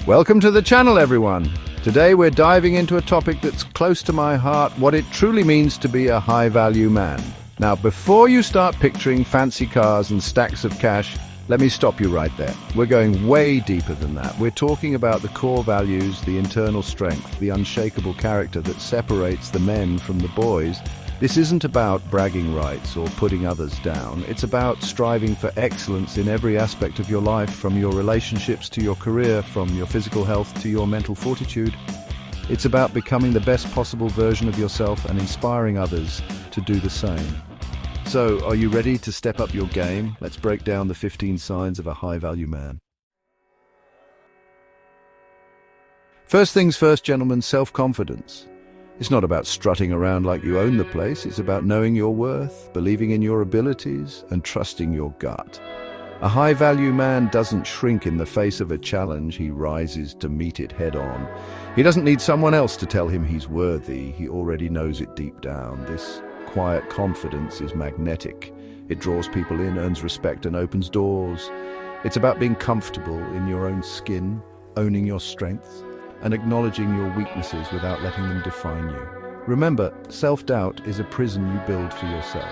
Welcome to the channel, everyone. Today we're diving into a topic that's close to my heart, what it truly means to be a high-value man. Now, before you start picturing fancy cars and stacks of cash, let me stop you right there. We're going way deeper than that. We're talking about the core values, the internal strength, the unshakable character that separates the men from the boys. This isn't about bragging rights or putting others down. It's about striving for excellence in every aspect of your life, from your relationships to your career, from your physical health to your mental fortitude. It's about becoming the best possible version of yourself and inspiring others to do the same. So, are you ready to step up your game? Let's break down the 15 signs of a high-value man. First things first, gentlemen, self-confidence. It's not about strutting around like you own the place. It's about knowing your worth, believing in your abilities, and trusting your gut. A high-value man doesn't shrink in the face of a challenge. He rises to meet it head-on. He doesn't need someone else to tell him he's worthy. He already knows it deep down. This quiet confidence is magnetic. It draws people in, earns respect, and opens doors. It's about being comfortable in your own skin, owning your strengths, and acknowledging your weaknesses without letting them define you. Remember, self-doubt is a prison you build for yourself.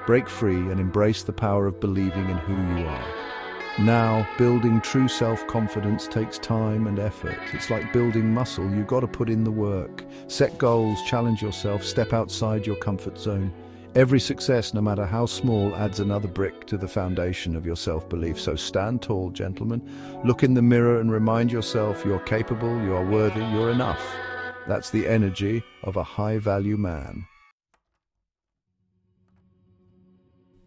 Break free and embrace the power of believing in who you are. Now, building true self-confidence takes time and effort. It's like building muscle. You've got to put in the work. Set goals, challenge yourself, step outside your comfort zone. Every success, no matter how small, adds another brick to the foundation of your self-belief. So stand tall, gentlemen. Look in the mirror and remind yourself you're capable, you are worthy, you're enough. That's the energy of a high-value man.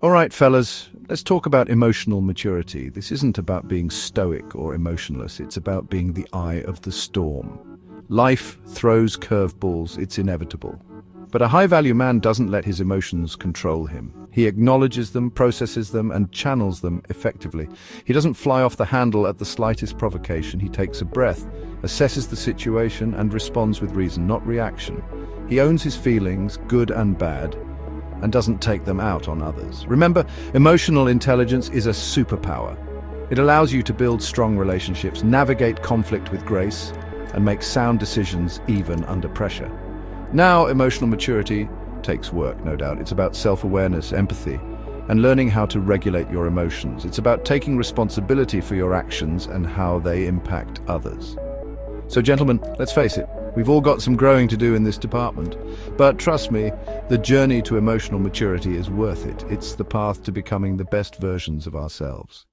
All right, fellas, let's talk about emotional maturity. This isn't about being stoic or emotionless. It's about being the eye of the storm. Life throws curveballs. It's inevitable. But a high-value man doesn't let his emotions control him. He acknowledges them, processes them, and channels them effectively. He doesn't fly off the handle at the slightest provocation. He takes a breath, assesses the situation, and responds with reason, not reaction. He owns his feelings, good and bad, and doesn't take them out on others. Remember, emotional intelligence is a superpower. It allows you to build strong relationships, navigate conflict with grace, and make sound decisions even under pressure. Now, emotional maturity takes work, no doubt. It's about self-awareness, empathy, and learning how to regulate your emotions. It's about taking responsibility for your actions and how they impact others. So, gentlemen, let's face it, we've all got some growing to do in this department. But trust me, the journey to emotional maturity is worth it. It's the path to becoming the best versions of ourselves.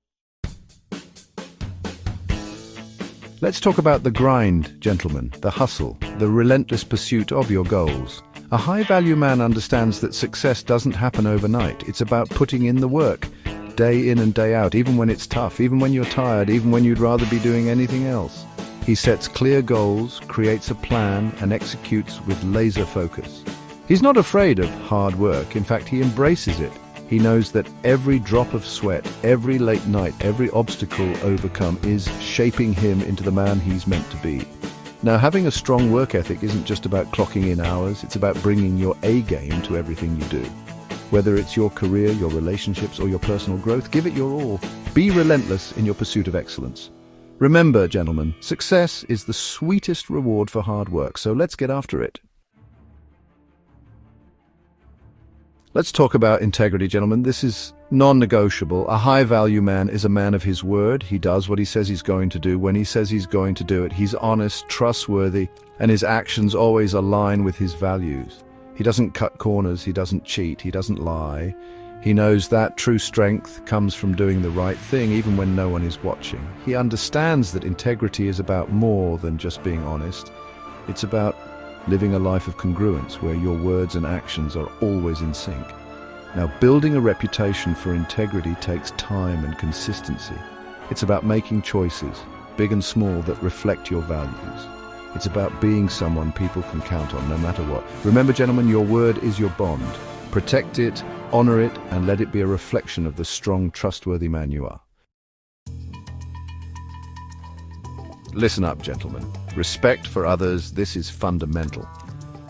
Let's talk about the grind, gentlemen, the hustle, the relentless pursuit of your goals. A high-value man understands that success doesn't happen overnight. It's about putting in the work, day in and day out, even when it's tough, even when you're tired, even when you'd rather be doing anything else. He sets clear goals, creates a plan, and executes with laser focus. He's not afraid of hard work. In fact, he embraces it. He knows that every drop of sweat, every late night, every obstacle overcome is shaping him into the man he's meant to be. Now, having a strong work ethic isn't just about clocking in hours, it's about bringing your A game to everything you do. Whether it's your career, your relationships, or your personal growth, give it your all. Be relentless in your pursuit of excellence. Remember, gentlemen, success is the sweetest reward for hard work, so let's get after it. Let's talk about integrity, gentlemen. This is non-negotiable. A high-value man is a man of his word. He does what he says he's going to do. When he says he's going to do it, he's honest, trustworthy, and his actions always align with his values. He doesn't cut corners. He doesn't cheat. He doesn't lie. He knows that true strength comes from doing the right thing, even when no one is watching. He understands that integrity is about more than just being honest. It's about living a life of congruence where your words and actions are always in sync. Now, building a reputation for integrity takes time and consistency. It's about making choices, big and small, that reflect your values. It's about being someone people can count on no matter what. Remember, gentlemen, your word is your bond. Protect it, honor it, and let it be a reflection of the strong, trustworthy man you are. Listen up, gentlemen. Respect for others, this is fundamental.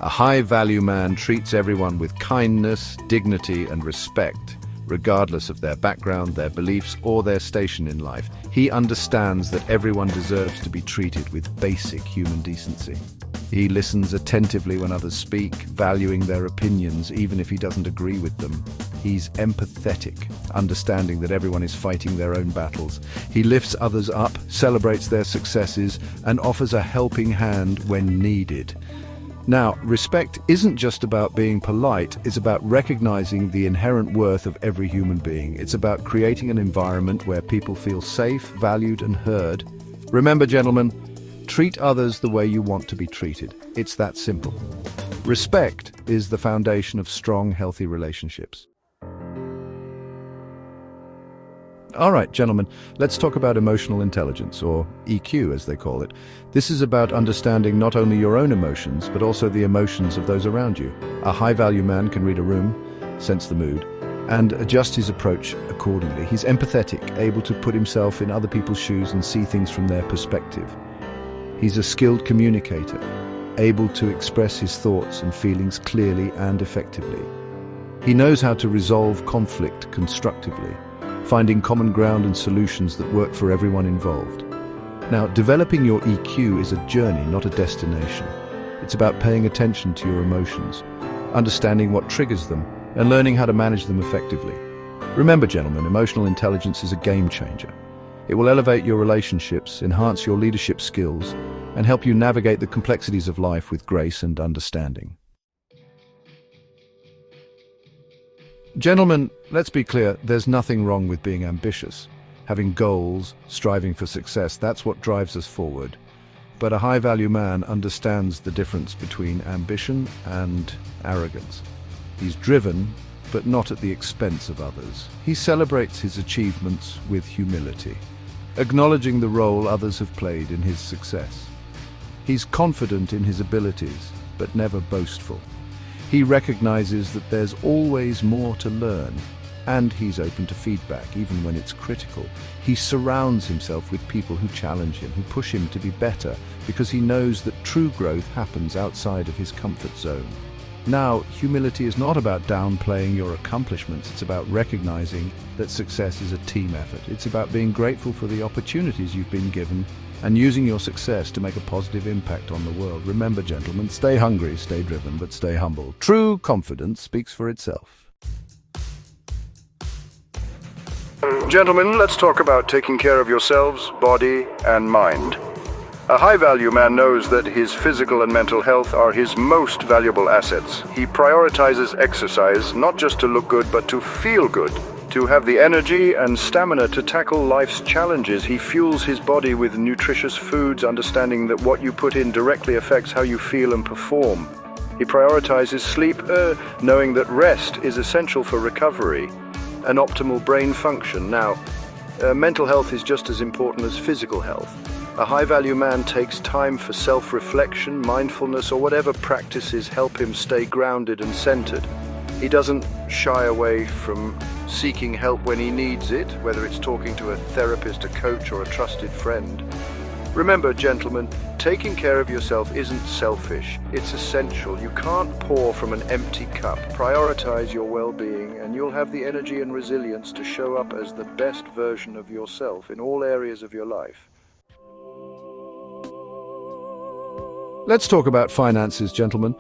A high-value man treats everyone with kindness, dignity, and respect. regardless of their background, their beliefs, or their station in life. He understands that everyone deserves to be treated with basic human decency. He listens attentively when others speak, valuing their opinions even if he doesn't agree with them. He's empathetic, understanding that everyone is fighting their own battles. He lifts others up, celebrates their successes, and offers a helping hand when needed. Now, respect isn't just about being polite, it's about recognizing the inherent worth of every human being. It's about creating an environment where people feel safe, valued, and heard. Remember, gentlemen, treat others the way you want to be treated. It's that simple. Respect is the foundation of strong, healthy relationships. All right, gentlemen, let's talk about emotional intelligence, or EQ as they call it. This is about understanding not only your own emotions, but also the emotions of those around you. A high-value man can read a room, sense the mood, and adjust his approach accordingly. He's empathetic, able to put himself in other people's shoes and see things from their perspective. He's a skilled communicator, able to express his thoughts and feelings clearly and effectively. He knows how to resolve conflict constructively, finding common ground and solutions that work for everyone involved. Now, developing your EQ is a journey, not a destination. It's about paying attention to your emotions, understanding what triggers them, and learning how to manage them effectively. Remember, gentlemen, emotional intelligence is a game changer. It will elevate your relationships, enhance your leadership skills, and help you navigate the complexities of life with grace and understanding. Gentlemen, let's be clear, there's nothing wrong with being ambitious. Having goals, striving for success, that's what drives us forward. But a high-value man understands the difference between ambition and arrogance. He's driven, but not at the expense of others. He celebrates his achievements with humility, acknowledging the role others have played in his success. He's confident in his abilities, but never boastful. He recognizes that there's always more to learn, and he's open to feedback, even when it's critical. He surrounds himself with people who challenge him, who push him to be better, because he knows that true growth happens outside of his comfort zone. Now, humility is not about downplaying your accomplishments. It's about recognizing that success is a team effort. It's about being grateful for the opportunities you've been given and using your success to make a positive impact on the world. Remember, gentlemen, stay hungry, stay driven, but stay humble. True confidence speaks for itself. Gentlemen, let's talk about taking care of yourselves, body and mind. A high-value man knows that his physical and mental health are his most valuable assets. He prioritizes exercise not just to look good, but to feel good. To have the energy and stamina to tackle life's challenges, he fuels his body with nutritious foods, understanding that what you put in directly affects how you feel and perform. He prioritizes sleep, knowing that rest is essential for recovery and optimal brain function. Now, mental health is just as important as physical health. A high-value man takes time for self-reflection, mindfulness, or whatever practices help him stay grounded and centered. He doesn't shy away from seeking help when he needs it, whether it's talking to a therapist, a coach, or a trusted friend. Remember, gentlemen, taking care of yourself isn't selfish, it's essential. You can't pour from an empty cup. Prioritize your well-being, and you'll have the energy and resilience to show up as the best version of yourself in all areas of your life. Let's talk about finances, gentlemen.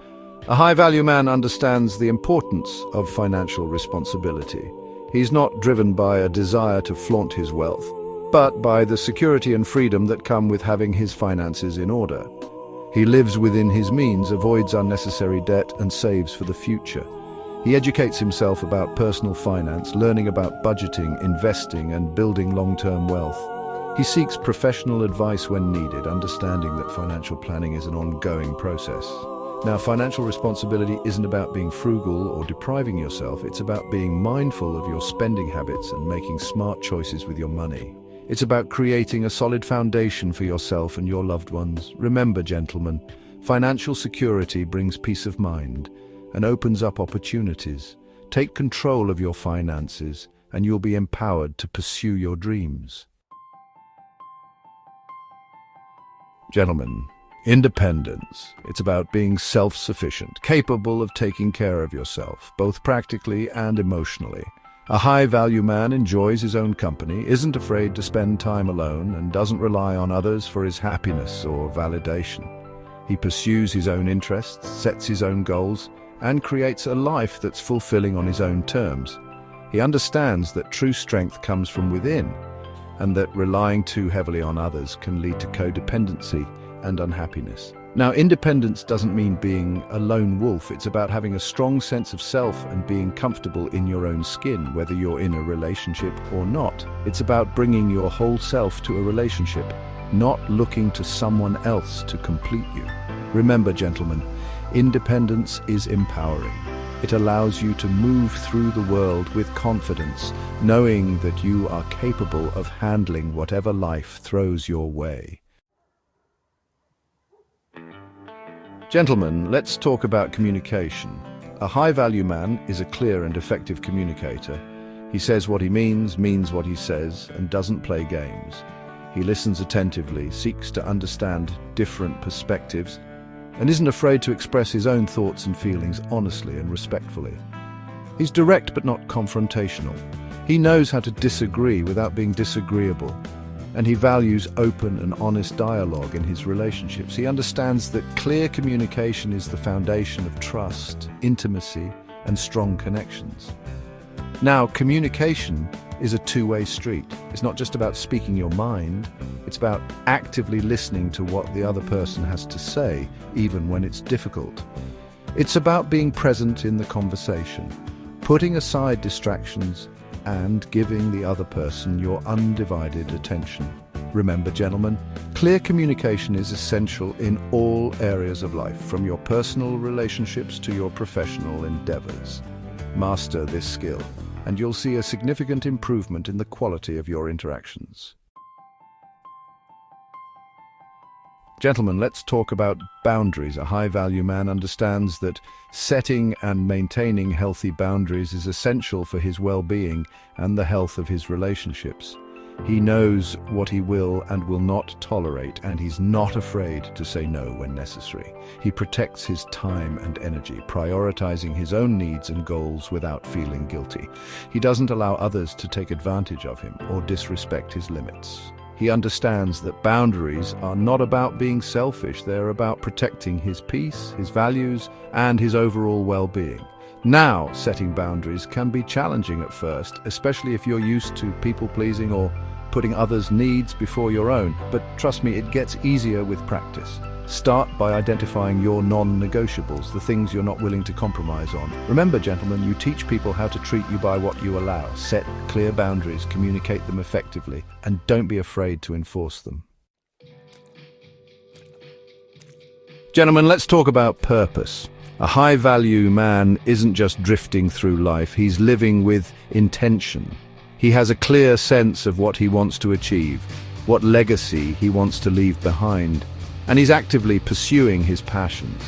A high-value man understands the importance of financial responsibility. He's not driven by a desire to flaunt his wealth, but by the security and freedom that come with having his finances in order. He lives within his means, avoids unnecessary debt, and saves for the future. He educates himself about personal finance, learning about budgeting, investing, and building long-term wealth. He seeks professional advice when needed, understanding that financial planning is an ongoing process. Now, financial responsibility isn't about being frugal or depriving yourself. It's about being mindful of your spending habits and making smart choices with your money. It's about creating a solid foundation for yourself and your loved ones. Remember, gentlemen, financial security brings peace of mind and opens up opportunities. Take control of your finances, and you'll be empowered to pursue your dreams. Gentlemen, independence. It's about being self-sufficient, capable of taking care of yourself, both practically and emotionally. A high-value man enjoys his own company, isn't afraid to spend time alone, and doesn't rely on others for his happiness or validation. He pursues his own interests, sets his own goals, and creates a life that's fulfilling on his own terms. He understands that true strength comes from within, and that relying too heavily on others can lead to codependency and unhappiness. Now, independence doesn't mean being a lone wolf. It's about having a strong sense of self and being comfortable in your own skin, whether you're in a relationship or not. It's about bringing your whole self to a relationship, not looking to someone else to complete you. Remember, gentlemen, independence is empowering. It allows you to move through the world with confidence, knowing that you are capable of handling whatever life throws your way. Gentlemen, let's talk about communication. A high-value man is a clear and effective communicator. He says what he means what he says, and doesn't play games. He listens attentively, seeks to understand different perspectives, and isn't afraid to express his own thoughts and feelings honestly and respectfully. He's direct but not confrontational. He knows how to disagree without being disagreeable, and he values open and honest dialogue in his relationships. He understands that clear communication is the foundation of trust, intimacy, and strong connections. Now, communication is a two-way street. It's not just about speaking your mind, it's about actively listening to what the other person has to say, even when it's difficult. It's about being present in the conversation, putting aside distractions, and giving the other person your undivided attention. Remember, gentlemen, clear communication is essential in all areas of life, from your personal relationships to your professional endeavors. Master this skill, and you'll see a significant improvement in the quality of your interactions. Gentlemen, let's talk about boundaries. A high-value man understands that setting and maintaining healthy boundaries is essential for his well-being and the health of his relationships. He knows what he will and will not tolerate, and he's not afraid to say no when necessary. He protects his time and energy, prioritizing his own needs and goals without feeling guilty. He doesn't allow others to take advantage of him or disrespect his limits. He understands that boundaries are not about being selfish, they're about protecting his peace, his values, and his overall well-being. Now, setting boundaries can be challenging at first, especially if you're used to people-pleasing or putting others' needs before your own. But trust me, it gets easier with practice. Start by identifying your non-negotiables, the things you're not willing to compromise on. Remember, gentlemen, you teach people how to treat you by what you allow. Set clear boundaries, communicate them effectively, and don't be afraid to enforce them. Gentlemen, let's talk about purpose. A high-value man isn't just drifting through life, he's living with intention. He has a clear sense of what he wants to achieve, what legacy he wants to leave behind, and he's actively pursuing his passions.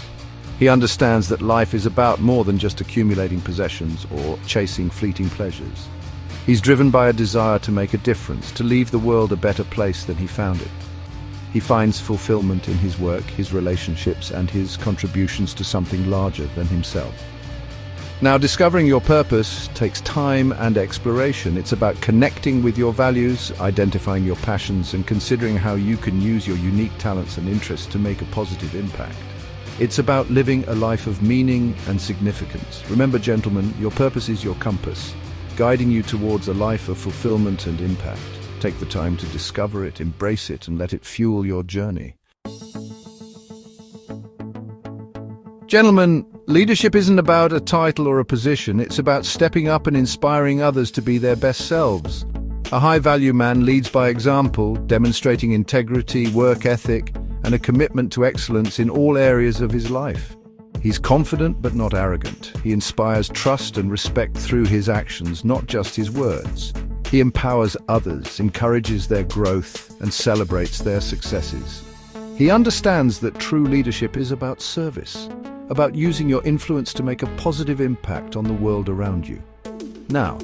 He understands that life is about more than just accumulating possessions or chasing fleeting pleasures. He's driven by a desire to make a difference, to leave the world a better place than he found it. He finds fulfillment in his work, his relationships, and his contributions to something larger than himself. Now, discovering your purpose takes time and exploration. It's about connecting with your values, identifying your passions, and considering how you can use your unique talents and interests to make a positive impact. It's about living a life of meaning and significance. Remember, gentlemen, your purpose is your compass, guiding you towards a life of fulfillment and impact. Take the time to discover it, embrace it, and let it fuel your journey. Gentlemen, leadership isn't about a title or a position. It's about stepping up and inspiring others to be their best selves. A high-value man leads by example, demonstrating integrity, work ethic, and a commitment to excellence in all areas of his life. He's confident but not arrogant. He inspires trust and respect through his actions, not just his words. He empowers others, encourages their growth, and celebrates their successes. He understands that true leadership is about service, about using your influence to make a positive impact on the world around you. Now,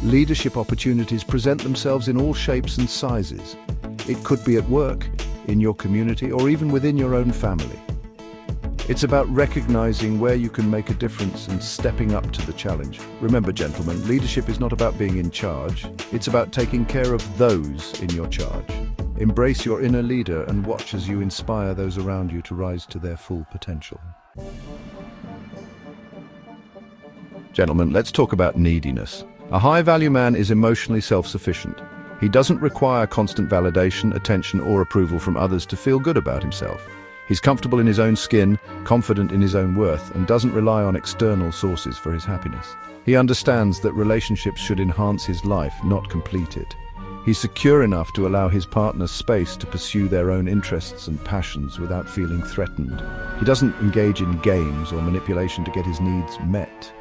leadership opportunities present themselves in all shapes and sizes. It could be at work, in your community, or even within your own family. It's about recognizing where you can make a difference and stepping up to the challenge. Remember, gentlemen, leadership is not about being in charge. It's about taking care of those in your charge. Embrace your inner leader and watch as you inspire those around you to rise to their full potential. Gentlemen, let's talk about neediness. A high-value man is emotionally self-sufficient. He doesn't require constant validation, attention, or approval from others to feel good about himself. He's comfortable in his own skin, confident in his own worth, and doesn't rely on external sources for his happiness. He understands that relationships should enhance his life, not complete it. He's secure enough to allow his partner space to pursue their own interests and passions without feeling threatened. He doesn't engage in games or manipulation to get his needs met.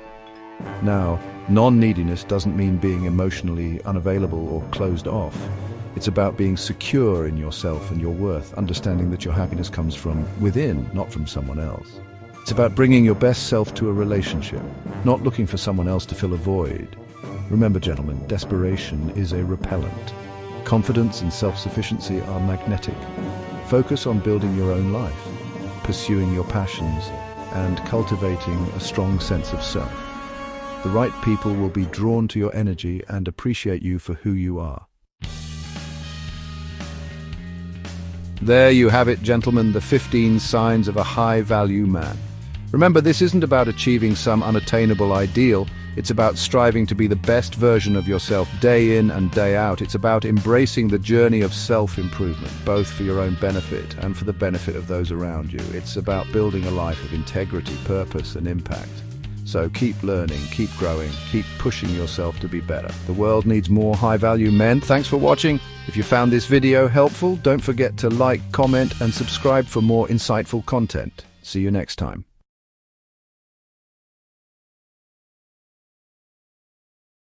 Now, non-neediness doesn't mean being emotionally unavailable or closed off. It's about being secure in yourself and your worth, understanding that your happiness comes from within, not from someone else. It's about bringing your best self to a relationship, not looking for someone else to fill a void. Remember, gentlemen, desperation is a repellent. Confidence and self-sufficiency are magnetic. Focus on building your own life, pursuing your passions, and cultivating a strong sense of self. The right people will be drawn to your energy and appreciate you for who you are. There you have it, gentlemen, the 15 signs of a high-value man. Remember, this isn't about achieving some unattainable ideal. It's about striving to be the best version of yourself day in and day out. It's about embracing the journey of self-improvement, both for your own benefit and for the benefit of those around you. It's about building a life of integrity, purpose, and impact. So keep learning, keep growing, keep pushing yourself to be better. The world needs more high-value men. Thanks for watching. If you found this video helpful, don't forget to like, comment, and subscribe for more insightful content. See you next time.